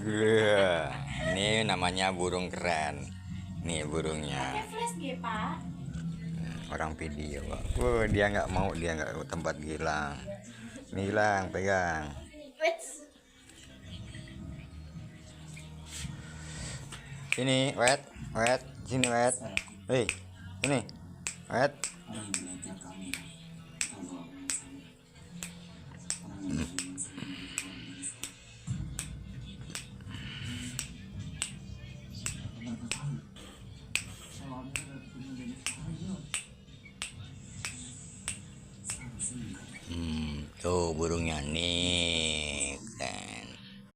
Wah, ini namanya burung keren. Nih burungnya. Pakai flash G, Pak. Orang video, Pak. Wah, dia nggak mau, dia nggak ke tempat Gilang. Nih Gilang, pegang. Wait. Sini, wet, wet, sini wet. Hei, sini, wet. Tuh burungnya nih.